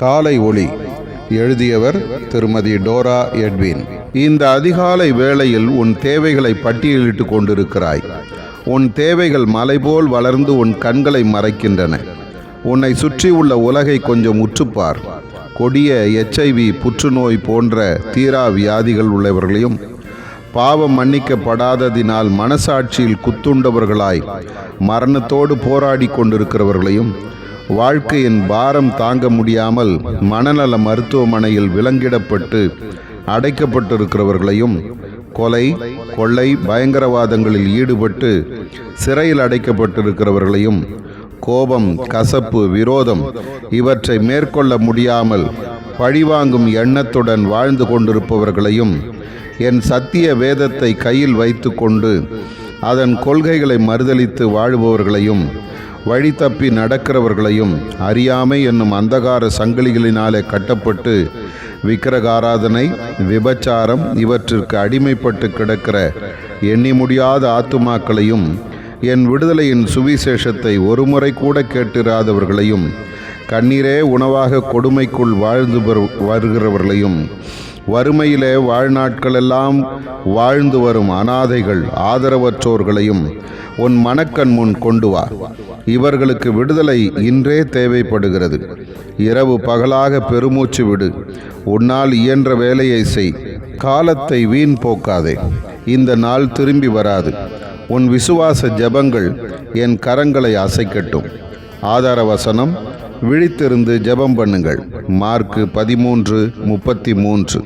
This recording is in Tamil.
காலை ஒளி. எழுதியவர் திருமதி டோரா எட்வின். இந்த அதிகாலை வேளையில் உன் தேவைகளை பட்டியலிட்டு கொண்டிருக்கிறாய். உன் தேவைகள் மலைபோல் வளர்ந்து உன் கண்களை மறைக்கின்றன. உன்னை சுற்றியுள்ள உலகை கொஞ்சம் உற்றுப்பார். கொடிய HIV, புற்றுநோய் போன்ற தீரா வியாதிகள் உள்ளவர்களையும், பாவம் மன்னிக்கப்படாததினால் மனசாட்சியில் குத்துண்டவர்களாய் மரணத்தோடு போராடி கொண்டிருக்கிறவர்களையும், வாழ்க்கையின் பாரம் தாங்க முடியாமல் மனநல மருத்துவமனையில் விலங்கிடப்பட்டு அடைக்கப்பட்டிருக்கிறவர்களையும், கொலை, கொள்ளை, பயங்கரவாதங்களில் ஈடுபட்டு சிறையில் அடைக்கப்பட்டிருக்கிறவர்களையும், கோபம், கசப்பு, விரோதம் இவற்றை மேற்கொள்ள முடியாமல் பழிவாங்கும் எண்ணத்துடன் வாழ்ந்து கொண்டிருப்பவர்களையும், என் சத்திய வேதத்தை கையில் வைத்து கொண்டு அதன் கொள்கைகளை மறுதலித்து வாழுபவர்களையும், வழி தப்பி நடக்கிறவர்களையும், அறியாமை என்னும் அந்தகார சங்கிலிகளினாலே கட்டப்பட்டு விக்கிரகாராதனை, விபச்சாரம் இவற்றிற்கு அடிமைப்பட்டு கிடக்கிற எண்ணி முடியாத ஆத்துமாக்களையும், என் விடுதலையின் சுவிசேஷத்தை ஒருமுறை கூட கேட்டிராதவர்களையும், கண்ணீரே உணவாக கொடுமைக்குள் வாழ்ந்து வருகிறவர்களையும், வறுமையிலே வாழ்நாட்களெல்லாம் வாழ்ந்து வரும் அனாதைகள், ஆதரவற்றோர்களையும் உன் மனக்கண் முன் கொண்டு வா. இவர்களுக்கு விடுதலை இன்றே தேவைப்படுகிறது. இரவு பகலாக பெருமூச்சு விடு. உன்னால் இயன்ற வேலையை செய். காலத்தை வீண் போக்காதே. இந்த நாள் திரும்பி வராது. உன் விசுவாச ஜெபங்கள் என் கரங்களை அசைக்கட்டும். ஆதார வசனம்: விழித்திருந்து ஜெபம் பண்ணுங்கள். மார்க்கு 13:33.